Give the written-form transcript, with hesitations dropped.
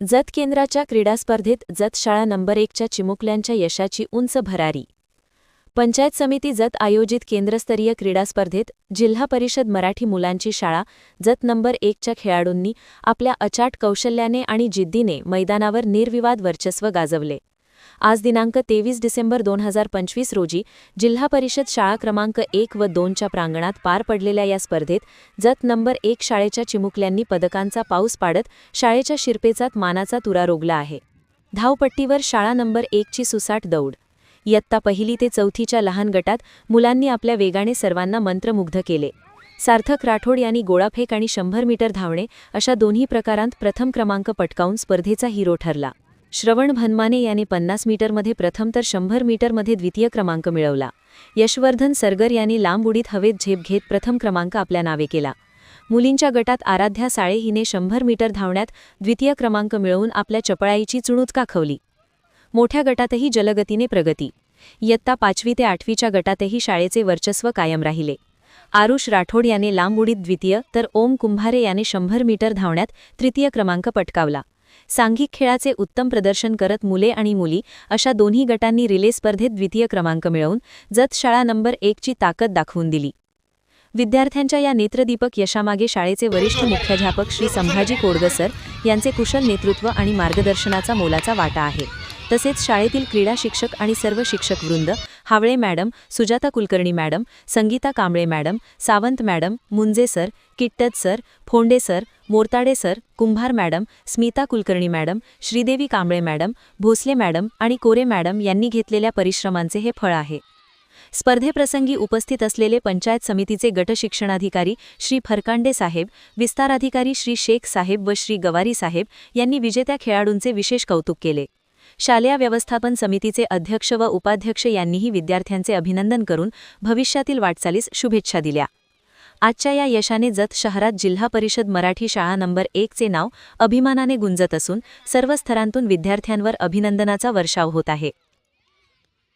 जत केंद्राच्या क्रीडा स्पर्धेत जत शाळा नंबर 1च्या चिमुकल्यांच्या यशाची उंच भरारी। पंचायत समिती जत आयोजित केंद्रस्तरीय क्रीडा स्पर्धेत जिल्हा परिषद मराठी मुलांची शाळा जत नंबर 1च्या खेळाडूंनी आपल्या अचाट कौशल्याने आणि जिद्दीने मैदानावर निर्विवाद वर्चस्व गाजवले। आज दिनांक 23 डिसेंबर 2025 रोजी जिल्हा परिषद शाळा क्रमांक 1 व 2च्या प्रांगणात पार पडलेल्या या स्पर्धेत जत नंबर 1 शाळेच्या चिमुकल्यांनी पदकांचा पाऊस पाडत शाळेच्या शिरपेचात मानाचा तुरा रोगला आहे। धावपट्टीवर शाळा नंबर 1ची सुसाट दौड। इयत्ता पहिली ते चौथीच्या लहान गटात मुलांनी आपल्या वेगाने सर्वांना मंत्रमुग्ध केले। सार्थक राठोड यांनी गोळाफेक आणि 100 मीटर धावणे अशा दोन्ही प्रकारांत प्रथम क्रमांक पटकावून स्पर्धेचा हिरो ठरला। श्रवण भनमाने यांनी 50 मीटरमध्ये प्रथम तर 100 मीटरमध्ये द्वितीय क्रमांक मिळवला। यशवर्धन सरगर यांनी लांब उडीत हवेत झेप घेत प्रथम क्रमांक आपल्या नावे केला। मुलींच्या गटात आराध्या साळे हिने 100 मीटर धावण्यात द्वितीय क्रमांक मिळवून आपल्या चपळाईची चुणूच दाखवली। मोठ्या गटातही जलगतीने प्रगती। इयत्ता 5वी ते 8वीच्या गटातही शाळेचे वर्चस्व कायम राहिले। आरुष राठोड याने लांब उडीत द्वितीय तर ओम कुंभारे याने 100 मीटर धावण्यात तृतीय क्रमांक पटकावला। सांघिक खेळाचे उत्तम प्रदर्शन करत मुले आणि मुली अशा दोन्ही गटांनी रिले स्पर्धेत द्वितीय क्रमांक मिळवून जत शाळा नंबर 1ची ताकद दाखवून दिली। विद्यार्थ्यांच्या या नेत्रदीपक यशामागे शाळेचे वरिष्ठ मुख्याध्यापक श्री संभाजी कोडगसर यांचे कुशल नेतृत्व आणि मार्गदर्शनाचा मोलाचा वाटा आहे। तसेच शाळेतील क्रीडा शिक्षक आणि सर्व शिक्षक वृंद, Havale madam, Sujata Kulkarni madam, Sangeeta Kamble madam, Sawant madam, Munje sir, Kittad sir, Phonde sir, Mortade sir, Kumbhar madam, Smita Kulkarni madam, Sridevi Kamble madam, Bhosale madam आणि कोरे मॅडम यांनी घेतलेल्या परिश्रमांचे हे फळ आहे। स्पर्धेप्रसंगी उपस्थित असलेले पंचायत समितीचे गटशिक्षणाधिकारी श्री फरकांडे साहेब, विस्ताराधिकारी श्री शेख साहेब व श्री गवारी साहेब यांनी विजेत्या खेळाडूंचे विशेष कौतुक केले। शालेय व्यवस्थापन समितीचे अध्यक्ष व उपाध्यक्ष यांनीही विद्यार्थ्यांचे अभिनंदन करून भविष्यातील वाटचालीस शुभेच्छा दिल्या। आजच्या या यशाने जत शहरात जिल्हा परिषद मराठी शाळा नंबर 1चे नाव अभिमानाने गुंजत असून सर्व स्तरांतून विद्यार्थ्यांवर अभिनंदनाचा वर्षाव होत आहे।